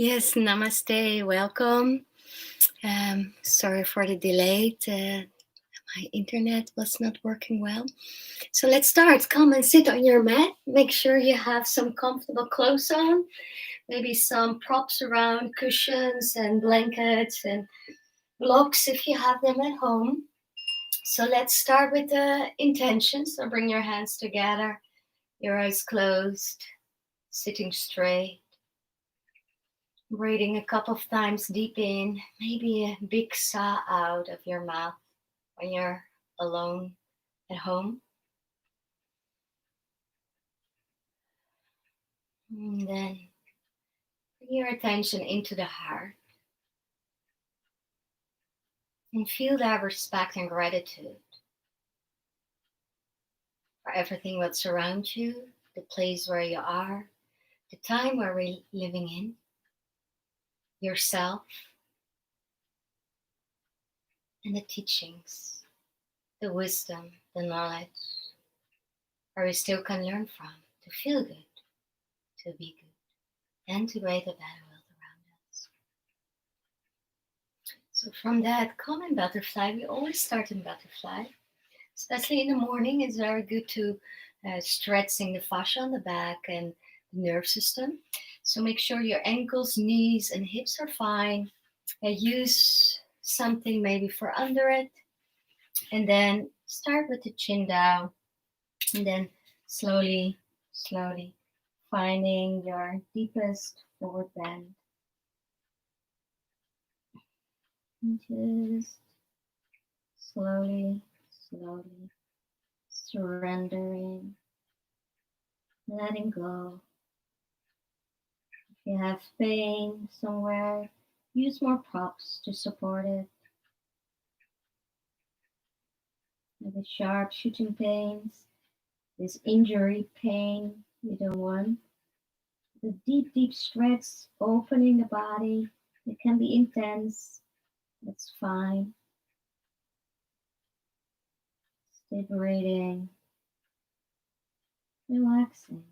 Yes, namaste, welcome. Sorry for the delay. My internet was not working well. So let's start. Come and sit on your mat. Make sure you have some comfortable clothes on. Maybe some props around, cushions and blankets and blocks if you have them at home. So let's start with the intention. So bring your hands together, your eyes closed, sitting straight. Breathing a couple of times deep in, maybe a big sigh out of your mouth when you're alone at home. And then bring your attention into the heart and feel that respect and gratitude for everything that surrounds you, the place where you are, the time where we're living in, yourself, and the teachings, the wisdom, the knowledge, where we still can learn from to feel good, to be good, and to create a better world around us. So from that common butterfly, we always start in butterfly. Especially in the morning, it's very good to stretching the fascia on the back and the nerve system. So make sure your ankles, knees, and hips are fine. Use something maybe for under it. And then start with the chin down. And then slowly, slowly finding your deepest forward bend. And just slowly, slowly surrendering, letting go. If you have pain somewhere, use more props to support it. Maybe sharp shooting pains, this injury pain you don't want. The deep, deep stretch, opening the body. It can be intense. That's fine. Stay breathing, relaxing.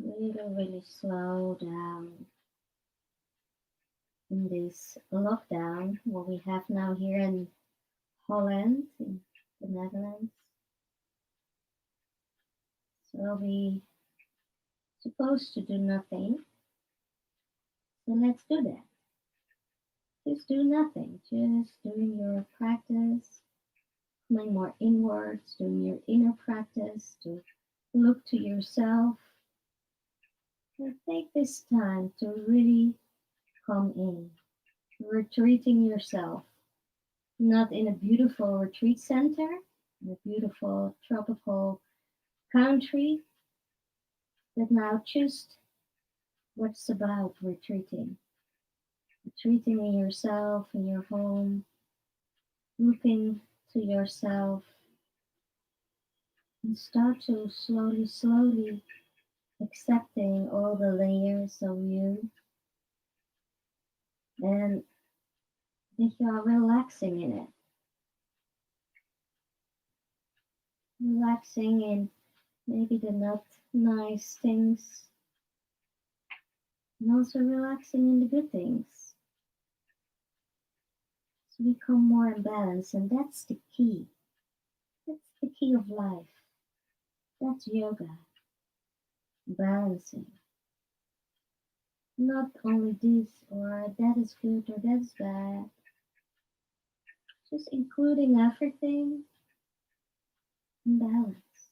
Really, really slow down in this lockdown, what we have now here in Holland, in the Netherlands. So we supposed to do nothing. So let's do that. Just do nothing. Just doing your practice, coming more inwards, doing your inner practice to look to yourself. And take this time to really come in, retreating yourself, not in a beautiful retreat center, in a beautiful tropical country, but now just what's about retreating. Retreating in yourself, in your home, looking to yourself, and start to slowly, slowly accepting all the layers of you, and that you are relaxing in it. Relaxing in maybe the not nice things, and also relaxing in the good things. So become more in balance, and that's the key. That's the key of life. That's yoga. Balancing. Not only this or that is good or that is bad. Just including everything in balance.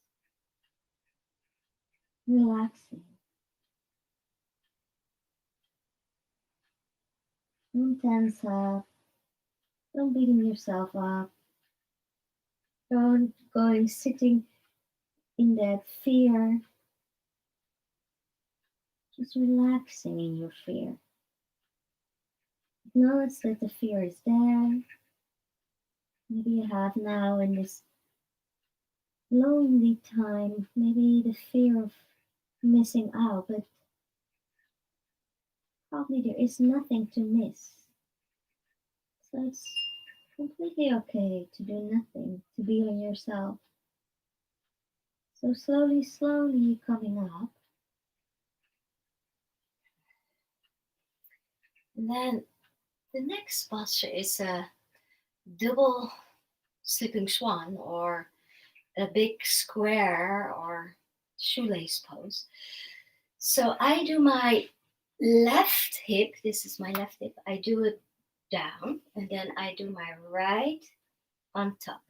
Relaxing. Don't tense up. Don't beating yourself up. Don't going sitting in that fear. Just relaxing in your fear. Acknowledge that the fear is there. Maybe you have now in this lonely time, maybe the fear of missing out, but probably there is nothing to miss. So it's completely okay to do nothing, to be on yourself. So slowly, slowly coming up. And then the next posture is a double sleeping swan or a big square or shoelace pose. So I do my left hip, this is my left hip, I do it down and then I do my right on top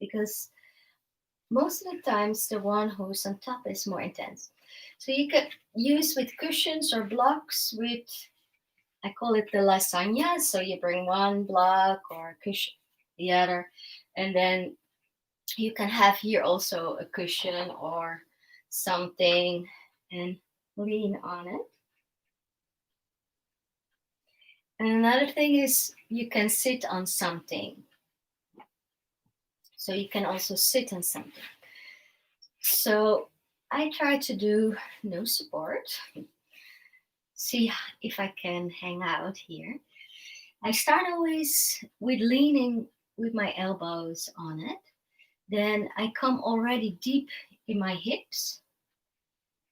because most of the times the one who's on top is more intense. So you could use with cushions or blocks with, I call it the lasagna. So you bring one block or cushion, the other, and then you can have here also a cushion or something and lean on it. And another thing is you can sit on something. So you can also sit on something. So I try to do no support. See if I can hang out here. I start always with leaning with my elbows on it. Then I come already deep in my hips.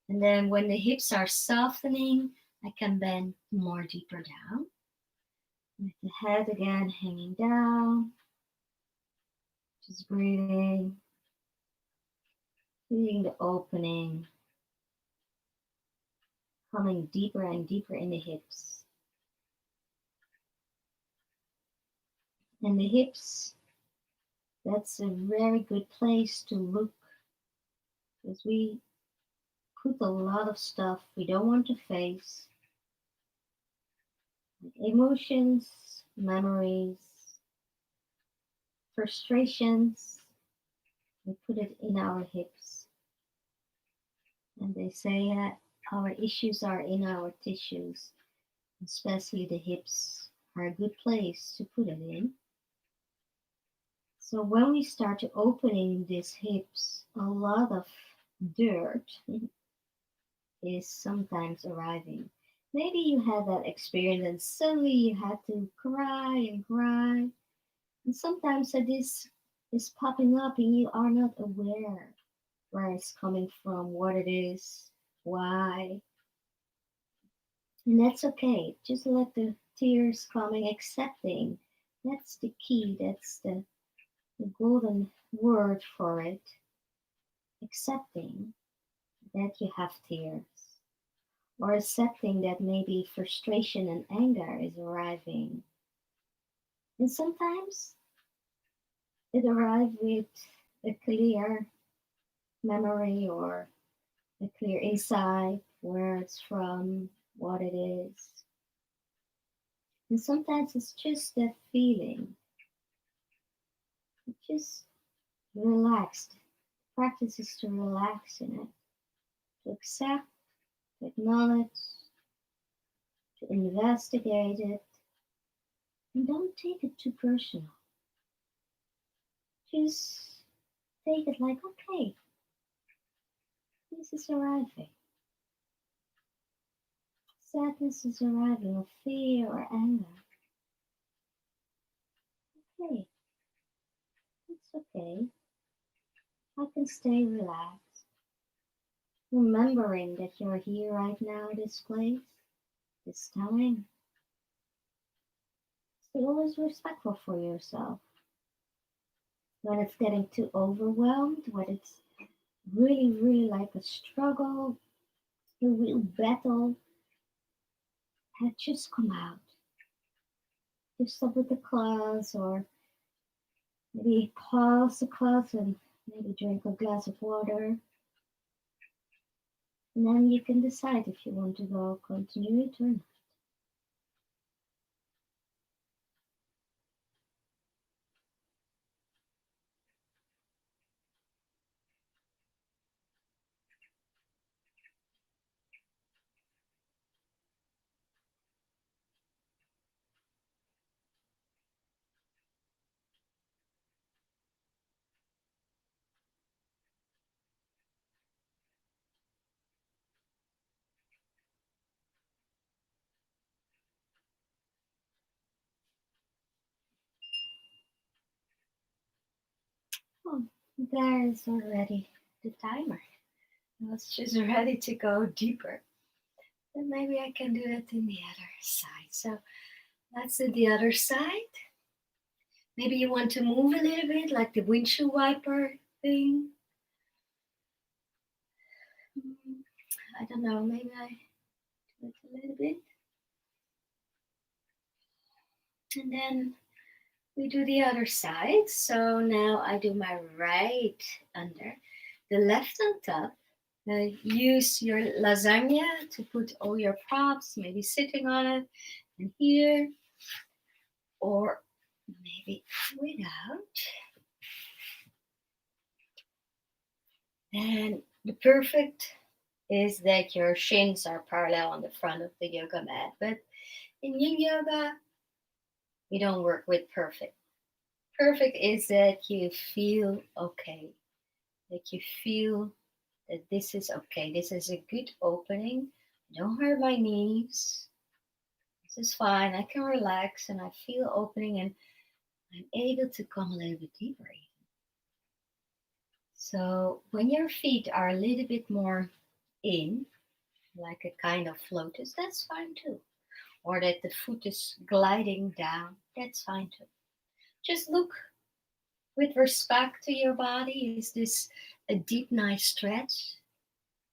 And then when the hips are softening, I can bend more deeper down. With the head again hanging down. Just breathing. Feeling the opening. Coming deeper and deeper in the hips. And the hips, that's a very good place to look. Because we put a lot of stuff we don't want to face. Like emotions, memories, frustrations. We put it in our hips. And they say that our issues are in our tissues, especially the hips are a good place to put it in. So when we start to opening these hips, a lot of dirt is sometimes arriving. Maybe you had that experience and suddenly you had to cry and cry. And sometimes this is popping up and you are not aware where it's coming from, what it is, why. And that's okay. Just let the tears coming, accepting. That's the key. That's the golden word for it. Accepting that you have tears. Or accepting that maybe frustration and anger is arriving. And sometimes it arrives with a clear memory or a clear insight where it's from, what it is. And sometimes it's just that feeling. It's just relaxed. Practice is to relax in it, to accept, to acknowledge, to investigate it, and don't take it too personal. Just take it like, okay, this is arriving. Sadness is arriving, or fear or anger. Okay, it's okay. I can stay relaxed. Remembering that you're here right now, this place, this time. Stay always respectful for yourself. When it's getting too overwhelmed, when it's really, really like a struggle, a real battle, just come out. Just stop with the class or maybe pause the class and maybe drink a glass of water. And then you can decide if you want to go continue it or not. Oh, there is already the timer. I was just ready to go deeper. Then maybe I can do that in the other side. So let's do the other side. Maybe you want to move a little bit, like the windshield wiper thing. I don't know, maybe I do it a little bit. And then we do the other side. So now I do my right under, the left on top. Use your lasagna to put all your props, maybe sitting on it, and here, or maybe without. And the perfect is that your shins are parallel on the front of the yoga mat. But in Yin Yoga, we don't work with perfect. Perfect is that you feel okay, that you feel that this is okay. This is a good opening. Don't hurt my knees. This is fine. I can relax and I feel opening and I'm able to come a little bit deeper. So when your feet are a little bit more in, like a kind of lotus, that's fine too. Or that the foot is gliding down, that's fine too. Just look with respect to your body. Is this a deep, nice stretch?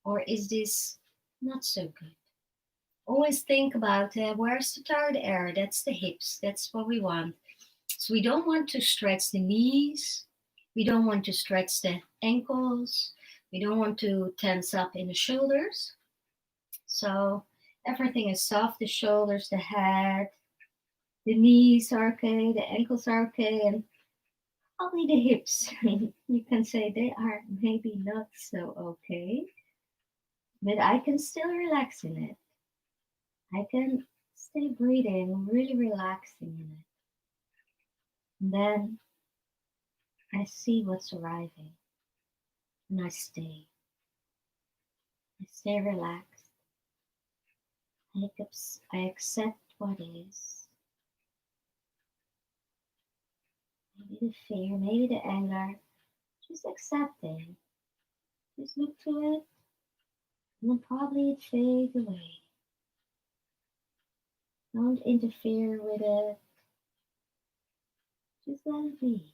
Or is this not so good? Always think about where's the third area? That's the hips. That's what we want. So we don't want to stretch the knees. We don't want to stretch the ankles. We don't want to tense up in the shoulders. So everything is soft, the shoulders, the head, the knees are okay, the ankles are okay, and only the hips. You can say they are maybe not so okay, but I can still relax in it. I can stay breathing, really relaxing in it. And then I see what's arriving and I stay. I stay relaxed. I accept what is. Maybe the fear, maybe the anger. Just accepting. Just look to it and then probably it fades away. Don't interfere with it. Just let it be.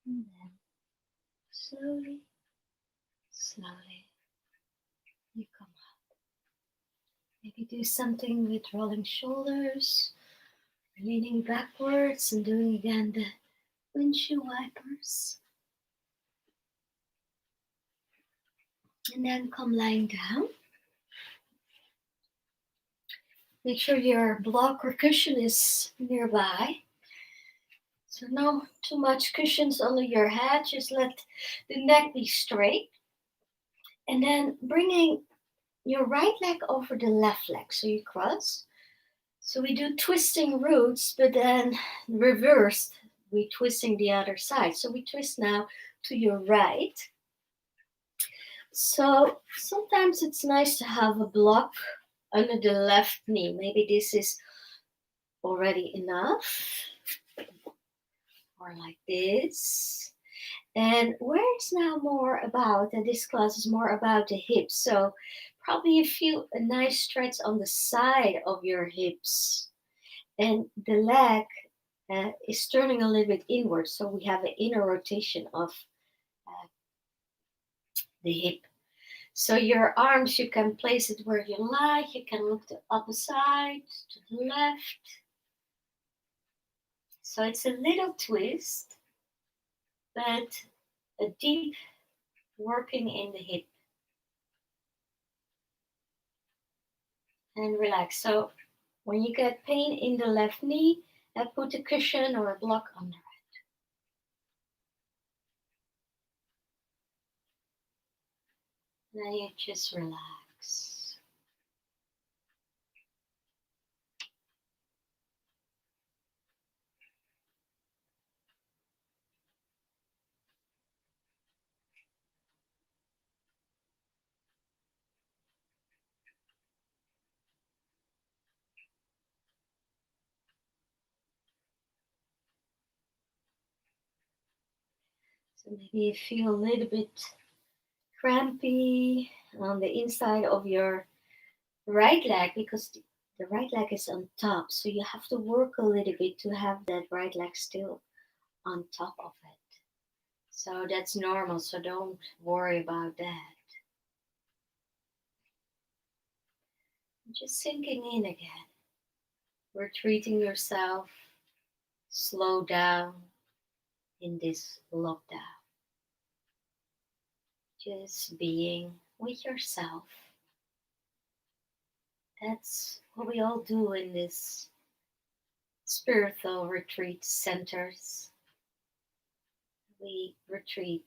And then slowly, slowly, you come up. Maybe do something with rolling shoulders, leaning backwards and doing again the windshield wipers. And then come lying down. Make sure your block or cushion is nearby. So no too much cushions under your head. Just let the neck be straight. And then bringing your right leg over the left leg. So you cross. So we do twisting roots, but then reversed. We're twisting the other side. So we twist now to your right. So sometimes it's nice to have a block under the left knee. Maybe this is already enough. Or like this. And where it's now more about, and this class is more about the hips. So probably you feel a nice stretch on the side of your hips. And the leg is turning a little bit inward. So we have an inner rotation of the hip. So your arms, you can place it where you like. You can look the opposite side, to the left. So it's a little twist, but a deep working in the hip. And relax. So when you get pain in the left knee, put a cushion or a block under it. Then you just relax. So maybe you feel a little bit crampy on the inside of your right leg because the right leg is on top. So you have to work a little bit to have that right leg still on top of it. So that's normal. So don't worry about that. Just sinking in again. Retreating yourself. Slow down in this lockdown. Just being with yourself. That's what we all do in this spiritual retreat centers. We retreat,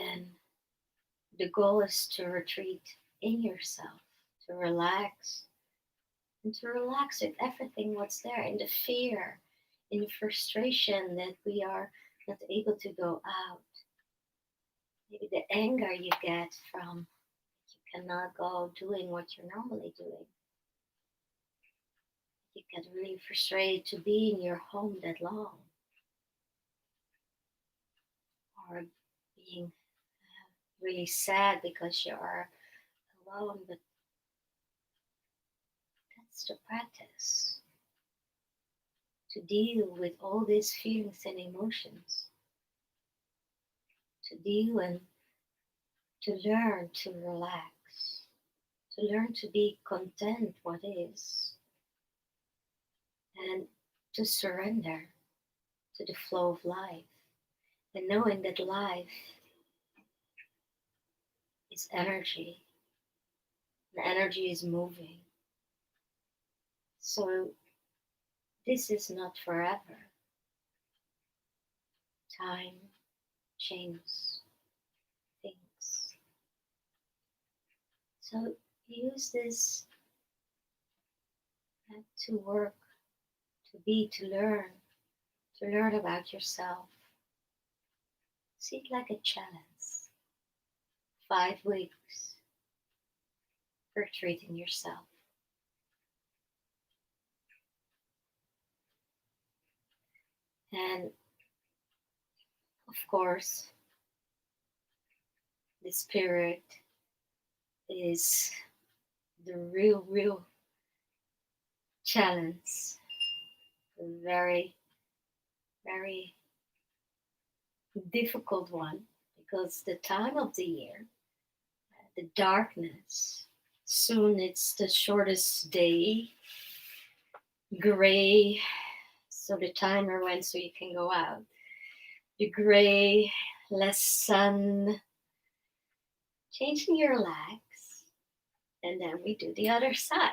and the goal is to retreat in yourself, to relax, and to relax with everything what's there, in the fear, in the frustration that we are not able to go out. Maybe the anger you get from you cannot go doing what you're normally doing. You get really frustrated to be in your home that long, or being really sad because you are alone, but that's the practice, to deal with all these feelings and emotions, to deal and to learn to relax, to learn to be content what is, and to surrender to the flow of life, and knowing that life is energy, and energy is moving. So this is not forever. Time changes things. So use this to work, to be, to learn about yourself. See it like a challenge. 5 weeks for treating yourself. And of course, the spirit is the real challenge. Very very difficult one because the time of the year, the darkness, soon it's the shortest day, gray, so the timer went so you can go out. The gray, less sun, changing your legs, and then we do the other side.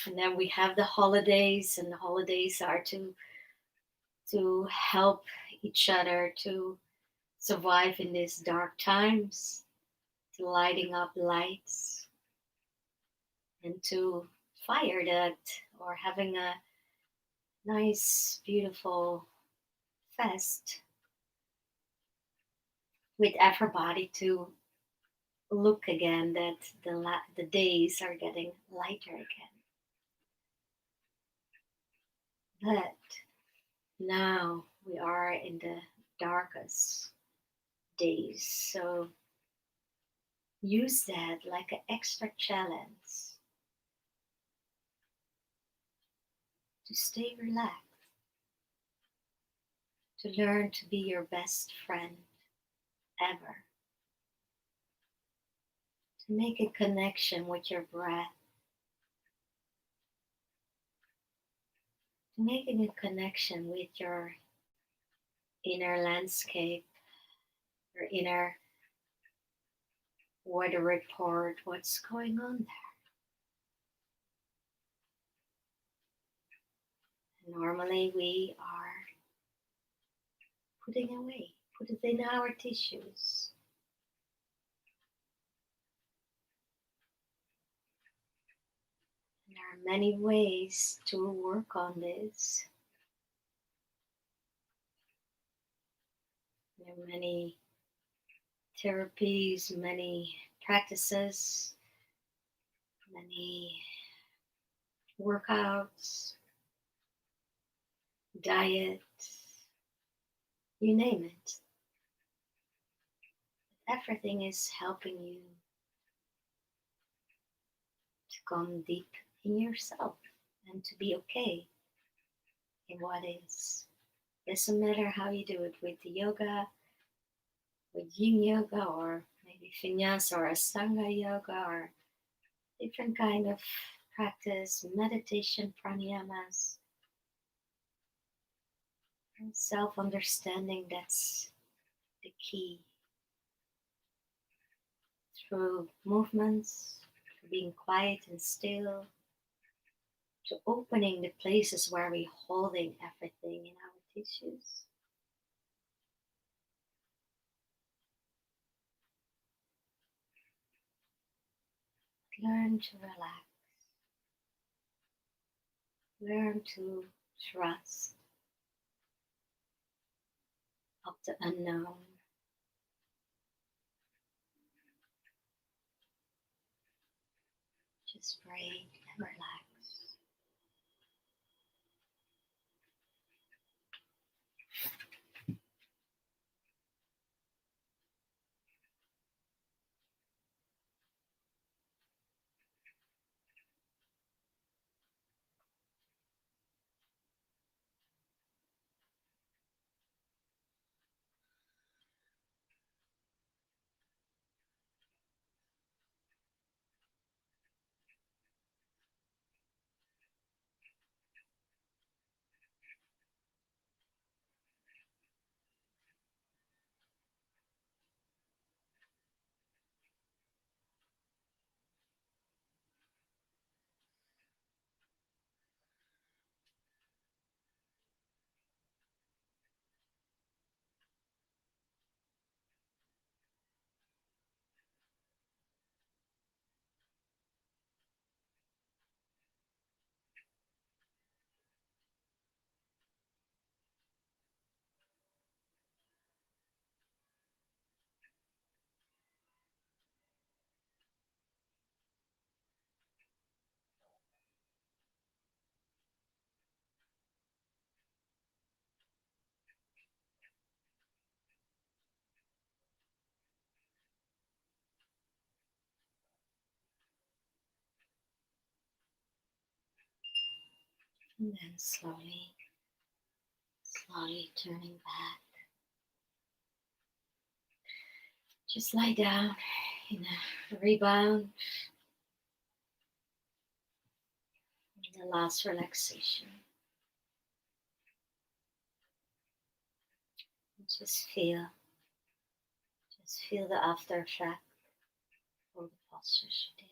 And then we have the holidays, and the holidays are to help each other to survive in these dark times, to lighting up lights, and to fire that or having a nice, beautiful fest with everybody to look again that the days are getting lighter again. But now we are in the darkest days, so use that like an extra challenge to stay relaxed, to learn to be your best friend ever, to make a connection with your breath, to making a connection with your inner landscape, your inner weather report, what's going on there. And normally we are putting away, put it in our tissues. And there are many ways to work on this. There are many therapies, many practices, many workouts, diet, you name it. Everything is helping you to come deep in yourself and to be okay in what is. Doesn't matter how you do it with the yoga, with Yin Yoga, or maybe Vinyasa or Ashtanga Yoga, or different kind of practice, meditation, pranayamas, and self-understanding. That's the key. Through movements, through being quiet and still, to opening the places where we're holding everything in our tissues. Learn to relax. Learn to trust of the unknown. Just breathe and relax. And then slowly Slowly turning back. Just lie down in a rebound. The last relaxation. Just feel the after effect of the postures you did.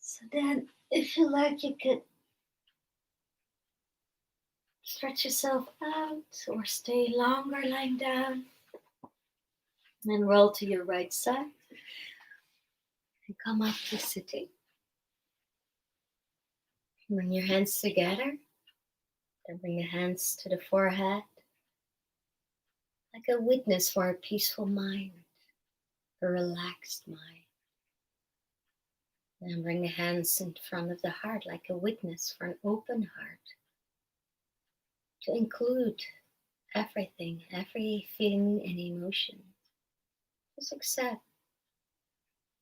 So then, if you like, you could stretch yourself out or stay longer lying down. And roll to your right side. And come up to sitting. Bring your hands together. Then bring your hands to the forehead. Like a witness for a peaceful mind. A relaxed mind. Then bring the hands in front of the heart like a witness for an open heart. To include everything, every feeling and emotion. Just accept.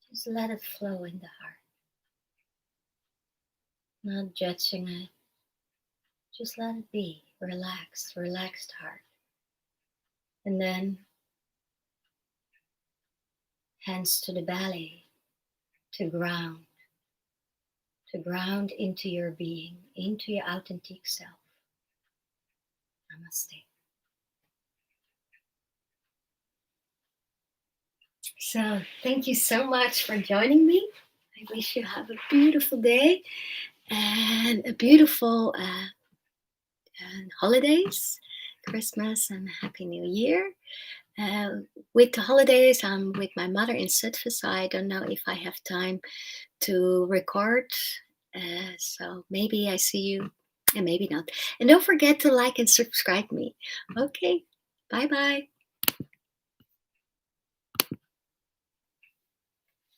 Just let it flow in the heart. Not judging it. Just let it be. Relaxed, relaxed heart. And then hands to the belly, to ground into your being, into your authentic self. Namaste. So thank you so much for joining me. I wish you have a beautiful day and a beautiful holidays, Christmas and Happy New Year. With the holidays, I'm with my mother in Zutphen, so I don't know if I have time to record. So maybe I see you and maybe not. And don't forget to like and subscribe me. Okay, bye-bye.